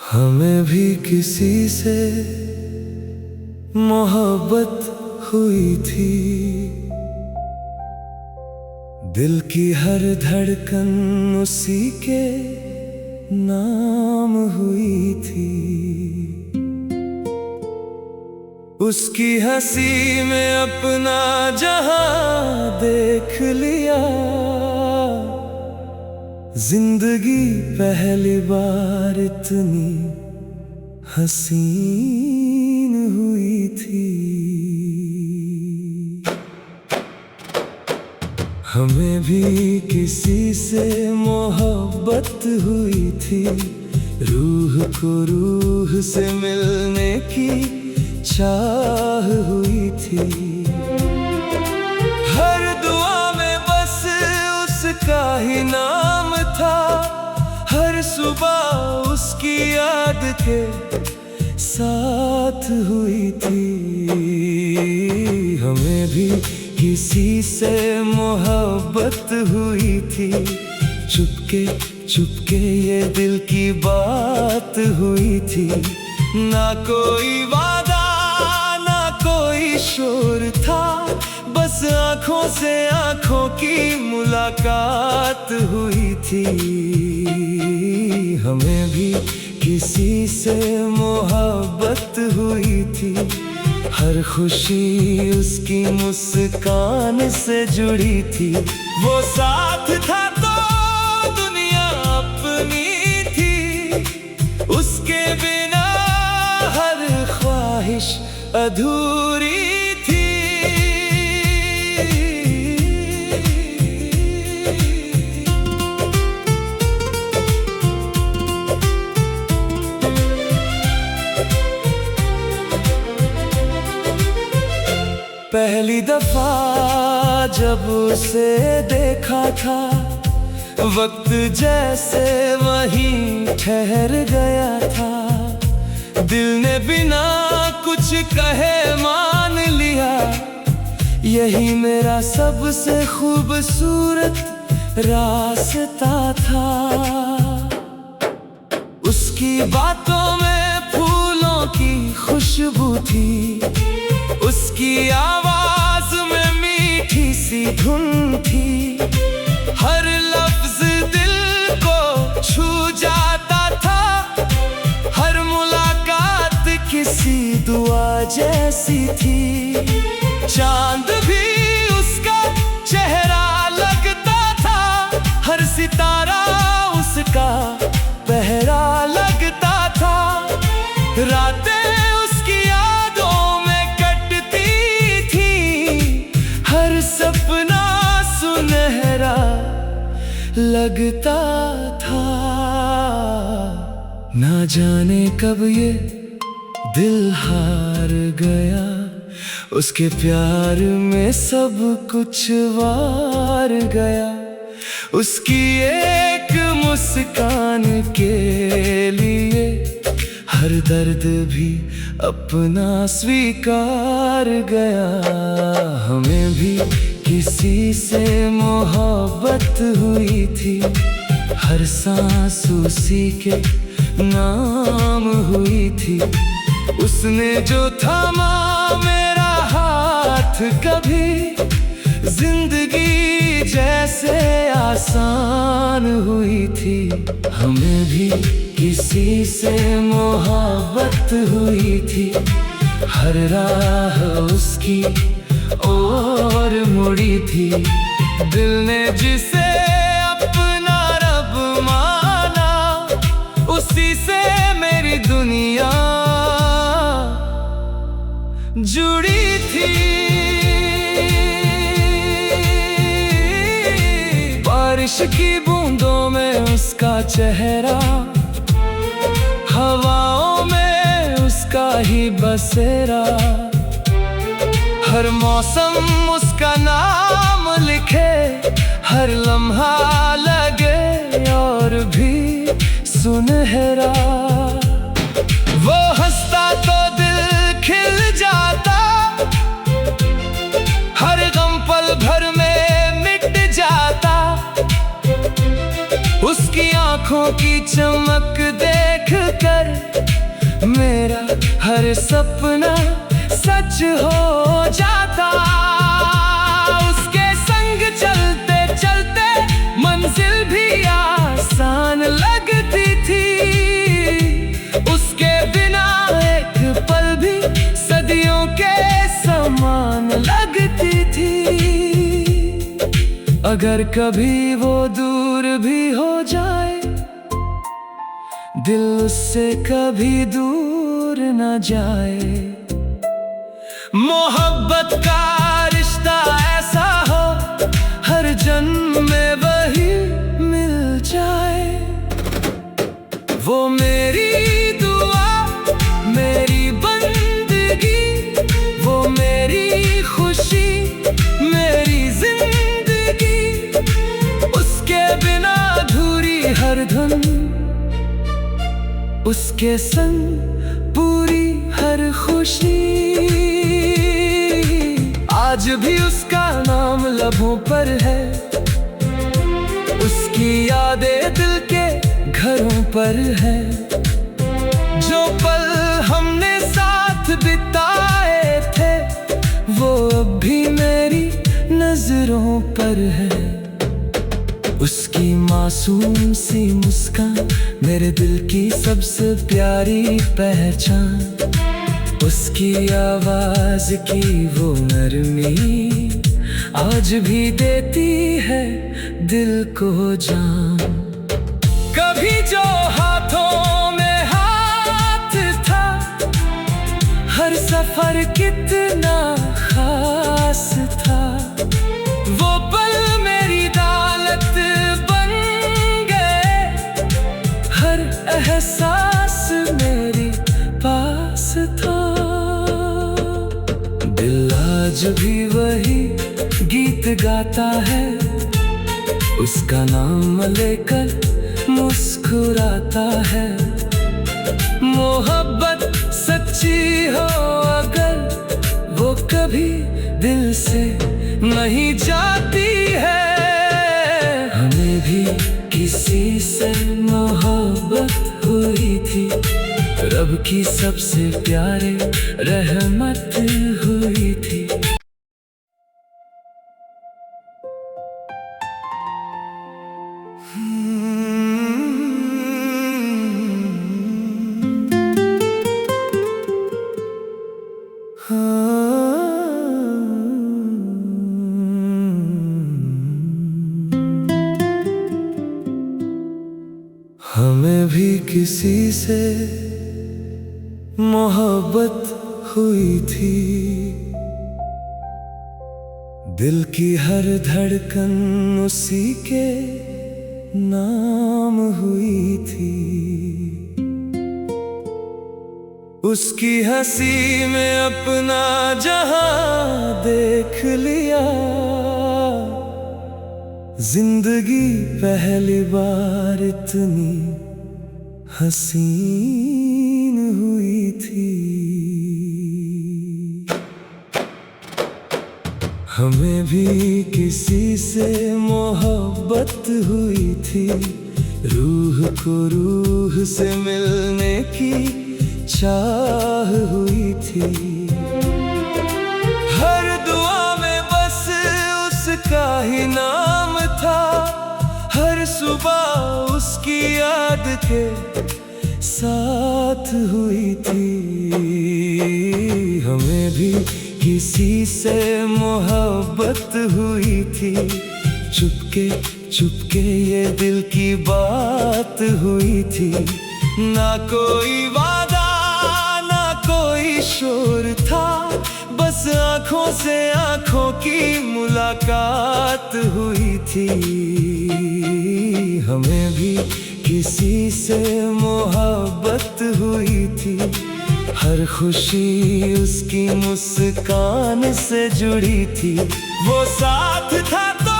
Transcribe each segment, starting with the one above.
हमें भी किसी से मोहब्बत हुई थी, दिल की हर धड़कन उसी के नाम हुई थी। उसकी हंसी में अपना जहां देख लिया, जिंदगी पहली बार इतनी हसीन हुई थी। हमें भी किसी से मोहब्बत हुई थी, रूह को रूह से मिलने की चाह हुई थी। हर दुआ में बस उसका ही नाम था, हर सुबह उसकी याद के साथ हुई थी। हमें भी किसी से मोहब्बत हुई थी, चुपके चुपके ये दिल की बात हुई थी। ना कोई वादा ना कोई शोर था, बस आंखों से आंखों की मुलाकात हुई थी। हमें भी किसी से मोहब्बत हुई थी, हर खुशी उसकी मुस्कान से जुड़ी थी। वो साथ था तो दुनिया अपनी थी, उसके बिना हर ख्वाहिश अधूरी थी। पहली दफा जब उसे देखा था, वक्त जैसे वहीं ठहर गया था। दिल ने बिना कुछ कहे मान लिया, यही मेरा सबसे खूबसूरत रास्ता था। उसकी बातों में फूलों की खुशबू थी, उसकी आवाज में मीठी सी धुन थी। हर लफ्ज दिल को छू जाता था, हर मुलाकात किसी दुआ जैसी थी। चांद भी उसका चेहरा लगता था, हर सितारा उसका पहरा लगता था। रातें उसकी यादों में कटती थी, हर सपना सुनहरा लगता था। ना जाने कब ये दिल हार गया, उसके प्यार में सब कुछ वार गया। उसकी एक मुस्कान के लिए हर दर्द भी अपना स्वीकार गया। हमें भी किसी से मोहब्बत हुई थी, हर सांस उसी के नाम हुई थी। उसने जो थामा मेरा हाथ, कभी जिंदगी जैसे आसान हुई थी। हमें भी किसी से मोहब्बत हुई थी, हर राह उसकी ओर मुड़ी थी। दिल ने जिसे अपना रब माना, उसी से मेरी दुनिया जुड़ी थी। बारिश की बूंदों में उसका चेहरा, हवाओं में उसका ही बसेरा। हर मौसम उसका नाम लिखे, हर लम्हा लगे और भी सुनहरा। वो हंसता तो दिल खिल जाता, हर गम पल भर में मिट जाता। उसकी आंखों की चमक देख कर मेरा हर सपना सच हो जाता। उसके संग चलते चलते मंजिल भी आसान लगती थी। उसके बिना एक पल भी सदियों के समान लगती थी। अगर कभी वो दूर भी हो जाए, दिल उससे कभी दूर न जाए। मोहब्बत का रिश्ता ऐसा हो, हर जन्म में वही मिल जाए। वो मेरी दुआ, मेरी बंदगी, वो मेरी खुशी, मेरी जिंदगी। उसके बिना अधूरी हर धुन, उसके संग पूरी हर खुशी। आज भी उसका नाम लबों पर है, उसकी यादें दिल के घरों पर है। जो पल हमने साथ बिताए थे, वो अब भी मेरी नजरों पर है। उसकी मासूम सी मुस्कान मेरे दिल की सबसे प्यारी पहचान। उसकी आवाज की वो नरमी आज भी देती है दिल को जान। कभी जो हाथों में हाथ था, हर सफर कितना खास था। वो पल मेरी दौलत बन गए, हर एहसास मेरे पास था। दिल आज भी वही गीत गाता है, उसका नाम लेकर मुस्कुराता है। मोहब्बत सच्ची हो अगर, वो कभी दिल से नहीं जाती है। हमें भी किसी से मोहब्बत हुई थी, रब की सबसे प्यारे रहमत हुई थी। हमें भी किसी से मोहब्बत हुई थी, दिल की हर धड़कन उसी के नाम हुई थी। उसकी हंसी में अपना जहां देख लिया, जिंदगी पहली बार इतनी हसीन हुई थी। हमें भी किसी से मोहब्बत हुई थी, रूह को रूह से मिलने की चाह हुई थी। हर दुआ में बस उसका ही नाम था, हर सुबह उसकी याद के साथ हुई थी। हमें भी किसी से मोहब्बत हुई थी, चुपके चुपके ये दिल की बात हुई थी। ना कोई वादा ना कोई शोर था, बस आंखों से आंखों की मुलाकात हुई थी। हमें भी किसी से मोहब्बत हुई थी, हर खुशी उसकी मुस्कान से जुड़ी थी। वो साथ था तो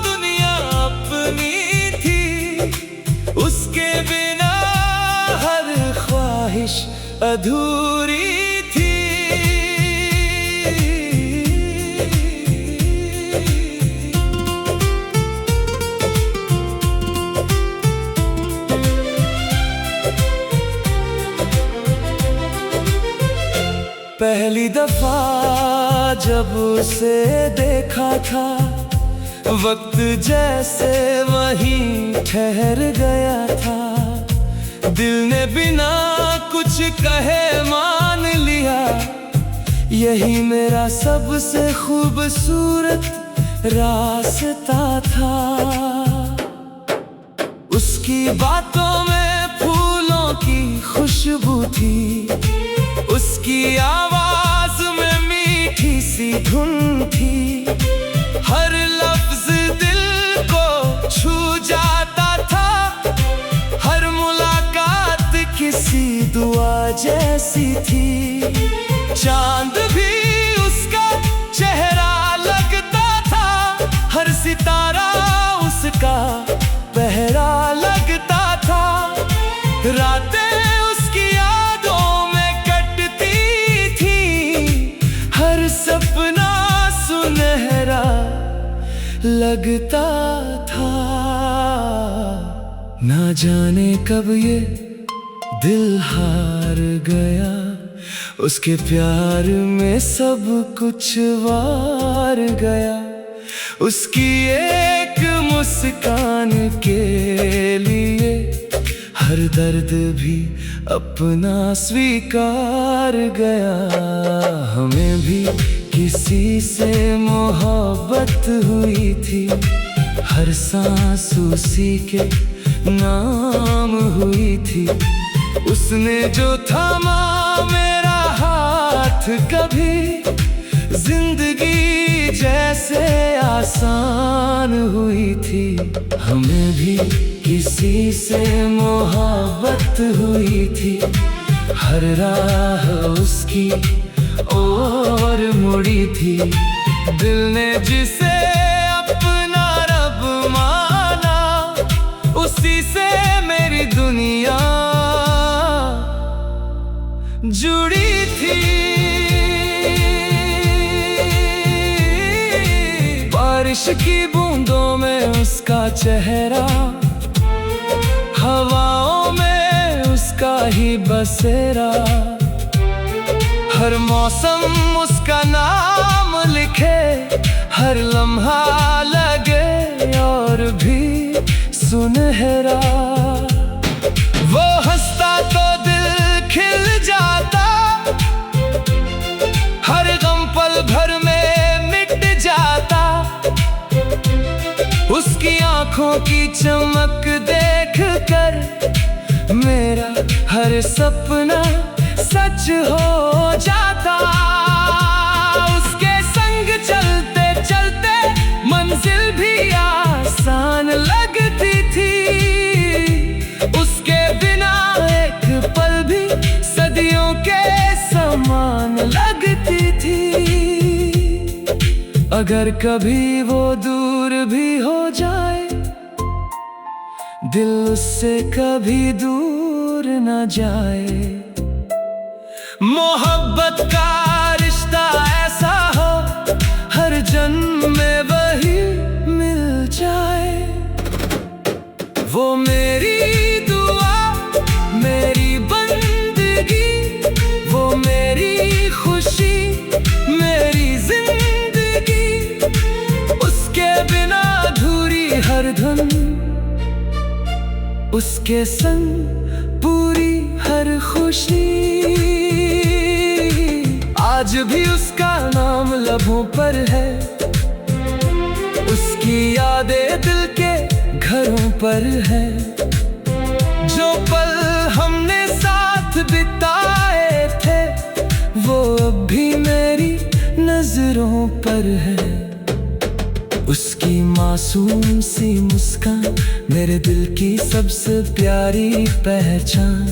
दुनिया अपनी थी, उसके बिना ख्वाहिश अधूरी थी। पहली दफा जब उसे देखा था, वक्त जैसे वहीं ठहर गया था। दिल ने बिना कुछ कहे मान लिया, यही मेरा सबसे खूबसूरत रास्ता था। उसकी बातों में फूलों की खुशबू थी, उसकी आवाज में मीठी सी धुन थी। हर लफ्ज दिल को छू जाता था, हर मुलाकात किसी दुआ जैसी थी। चांद भी उसका चेहरा लगता था, हर सितारा उसका पहरा लगता था। रातें उसकी यादों में कटती थी, हर सपना सुनहरा लगता था। ना जाने कब ये दिल हार गया, उसके प्यार में सब कुछ वार गया। उसकी एक मुस्कान के लिए हर दर्द भी अपना स्वीकार गया। हमें भी किसी से मोहब्बत हुई थी, हर सांस उसी के नाम हुई थी। उसने जो थामा मेरा हाथ, कभी जिंदगी जैसे आसान हुई थी। हमें भी किसी से मोहब्बत हुई थी, हर राह उसकी और मुड़ी थी। दिल ने जिसे अपना रब माना, उसी से मेरी दुनिया जुड़ी थी। बारिश की बूंदों में उसका चेहरा, हवाओं में उसका ही बसेरा। हर मौसम उसका नाम लिखे, हर लम्हा लगे और भी सुनहरा। वो हंसता तो दिल खिल जाता, हर गम पल भर में मिट जाता। उसकी आंखों की चमक देख कर मेरा हर सपना सच हो जाता। उसके संग चलते चलते मंजिल भी आसान लगती थी। उसके बिना एक पल भी सदियों के समान लगती थी। अगर कभी वो दूर भी हो जाए, दिल उससे कभी दूर न जाए। मोहब्बत का रिश्ता ऐसा हो, हर जन्म में वही मिल जाए। वो मेरी दुआ, मेरी बंदगी, वो मेरी खुशी, मेरी जिंदगी। उसके बिना अधूरी हर धन, उसके संग पूरी हर खुशी। आज भी उसका नाम लबों पर है, उसकी यादें दिल के घरों पर है। जो पल हमने साथ बिताए थे, वो अब भी मेरी नजरों पर है। उसकी मासूम सी मुस्कान मेरे दिल की सबसे प्यारी पहचान।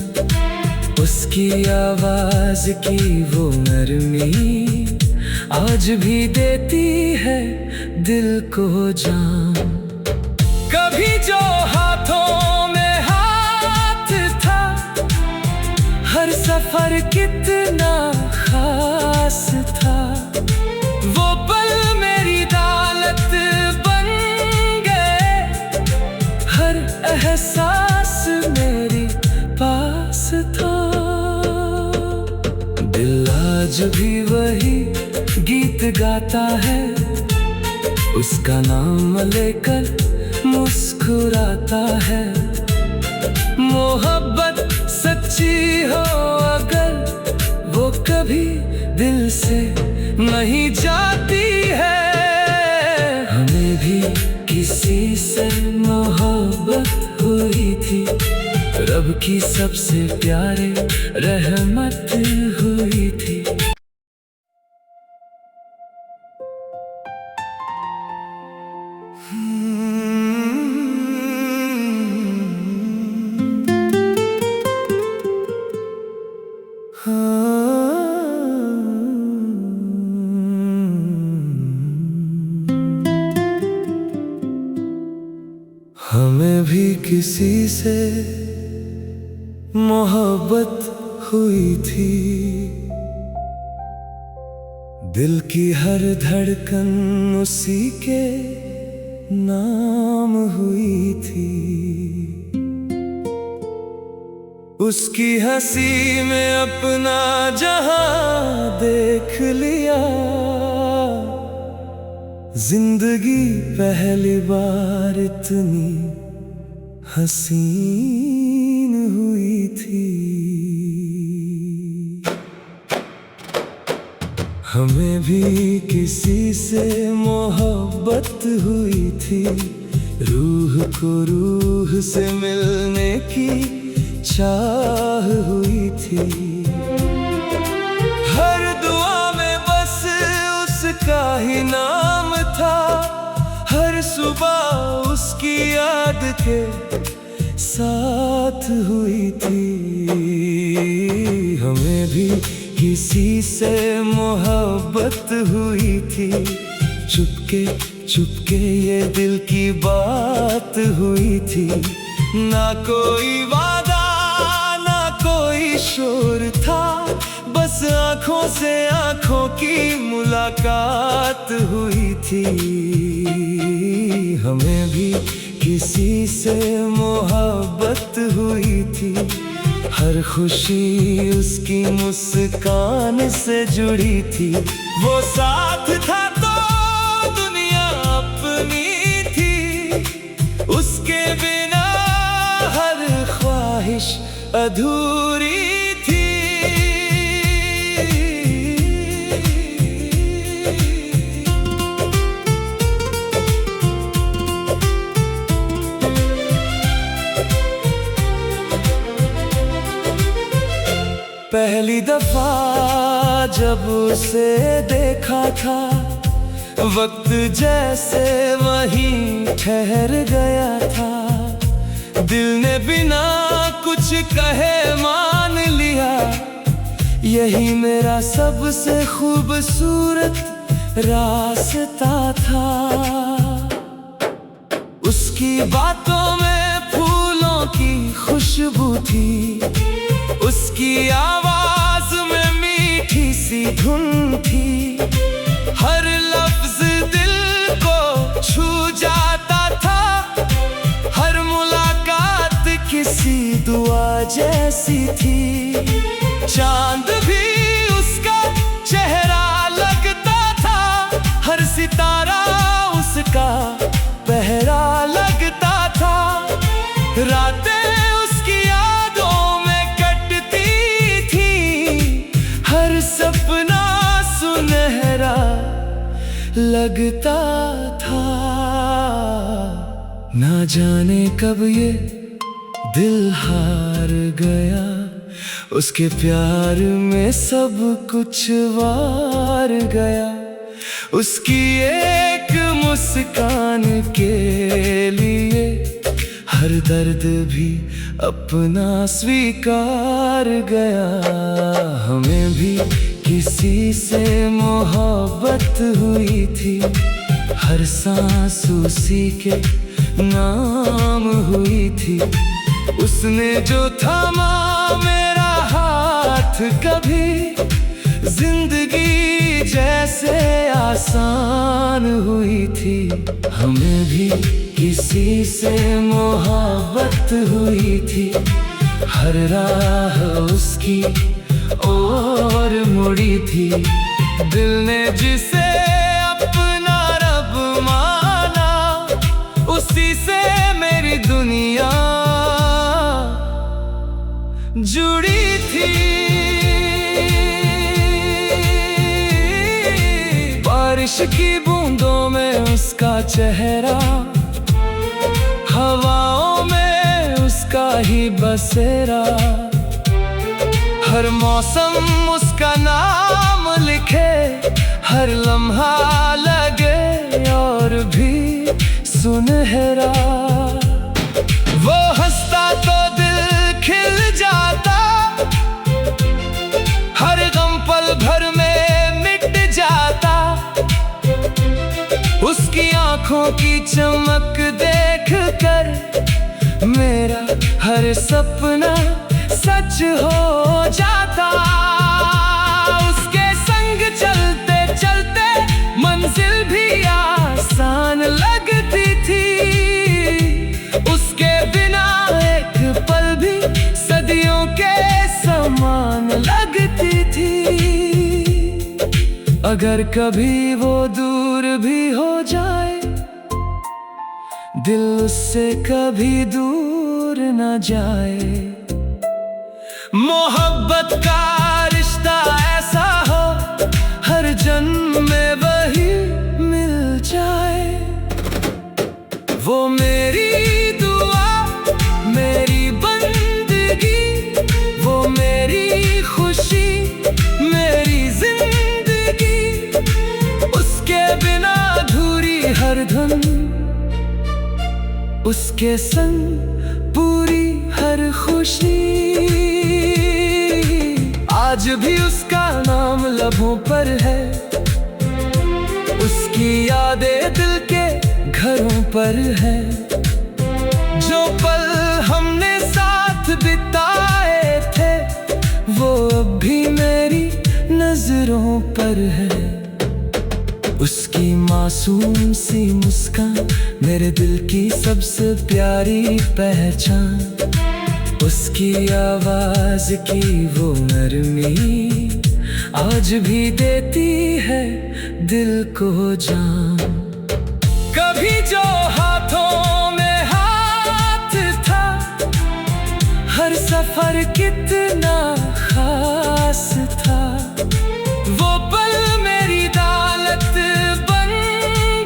उसकी आवाज की वो नरमी आज भी देती है दिल को जान। कभी जो हाथों में हाथ था, हर सफर कितना खास था। वो पल मेरी दौलत बन गए, हर एहसास मेरे पास था। दिल आज भी वही गीत गाता है, उसका नाम लेकर मुस्कुराता है। मोहब्बत सच्ची हो अगर, वो कभी दिल से नहीं जाती है। हमें भी किसी से मोहब्बत हुई थी, रब की सबसे प्यारे रहमत हुई थी। हमें भी किसी से मोहब्बत हुई थी, दिल की हर धड़कन उसी के नाम हुई थी। उसकी हंसी में अपना जहां देख लिया, जिंदगी पहली बार इतनी हसीन हुई थी। हमें भी किसी से मोहब्बत हुई थी, रूह को रूह से मिलने की चाह हुई थी। हर दुआ में बस उसका ही नाम था, हर सुबह उसकी याद के साथ हुई थी। हमें भी किसी से मोहब्बत हुई थी, चुपके चुपके ये दिल की बात हुई थी। ना कोई वादा ना कोई शोर था, बस आंखों से आंखों की मुलाकात हुई थी। हमें भी किसी से मोहब्बत हुई थी, हर खुशी उसकी मुस्कान से जुड़ी थी। वो साथ था तो दुनिया अपनी थी, उसके बिना हर ख्वाहिश अधूरी थी। पहली दफा जब उसे देखा था, वक्त जैसे वहीं ठहर गया था। दिल ने बिना कुछ कहे मान लिया, यही मेरा सबसे खूबसूरत रास्ता था। उसकी बातों में फूलों की खुशबू थी, उसकी आवाज में मीठी सी धुन थी। हर लफ्ज दिल को छू जाता था, हर मुलाकात किसी दुआ जैसी थी। चांद भी उसका चेहरा लगता था, हर सितारा उसका पहरा लगता था। रातें उसकी यादों में कटती थी, हर सपना सुनहरा लगता था। ना जाने कब ये दिल हार गया, उसके प्यार में सब कुछ वार गया। उसकी एक मुस्कान के लिए हर दर्द भी अपना स्वीकार गया। हमें भी किसी से मोहब्बत हुई थी, हर सांस उसी के नाम हुई थी। उसने जो थामा मेरा हाथ साथ कभी जिंदगी जैसे आसान हुई थी। हमें भी किसी से मोहब्बत हुई थी, हर राह उसकी ओर मुड़ी थी। दिल ने जिसे अपना रब माना, उसी से मेरी दुनिया जुड़ी थी। बारिश की बूंदों में उसका चेहरा, हवाओं में उसका ही बसेरा। हर मौसम उसका नाम लिखे, हर लम्हा लगे और भी सुनहरा। वो हंसता तो दिल खिल जाता, हर गम पल भर में मिट जाता। उसकी आंखों की चमक देख कर मेरा हर सपना सच हो जाता। उसके संग चलते चलते मंजिल भी आसान लगती थी। उसके बिना एक पल भी सदियों के समान लगती थी। अगर कभी वो दूर भी हो जाए, दिल उससे कभी दूर न जाए। मोहब्बत का रिश्ता ऐसा हो, हर जन्म में वही मिल जाए। वो मेरी दुआ, मेरी बंदगी, वो मेरी खुशी, मेरी जिंदगी। उसके बिना अधूरी हर धुन, उसके संग पूरी हर खुशी। आज भी उसका नाम लबों पर है, उसकी यादें दिल के घरों पर है। जो पल हमने साथ बिताए थे, वो अब भी मेरी नजरों पर है। उसकी मासूम सी मुस्कान मेरे दिल की सबसे प्यारी पहचान। उसकी आवाज की वो नरमी आज भी देती है दिल को जान। कभी जो हाथों में हाथ था, हर सफर कितना खास था। वो पल मेरी दौलत बन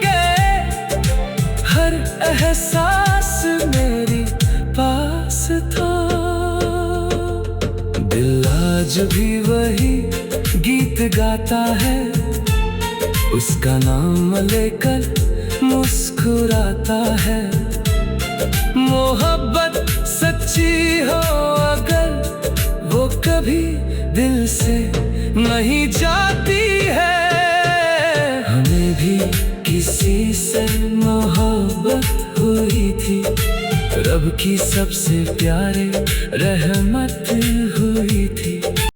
गए, हर एहसास मेरे पास था। दिल आज भी वही गीत गाता है, उसका नाम लेकर मुस्कुराता है। मोहब्बत सच्ची हो अगर, वो कभी दिल से नहीं जाती है। हमें भी किसी से मोहब्बत हुई थी, रब की सबसे प्यारे रहमत हुई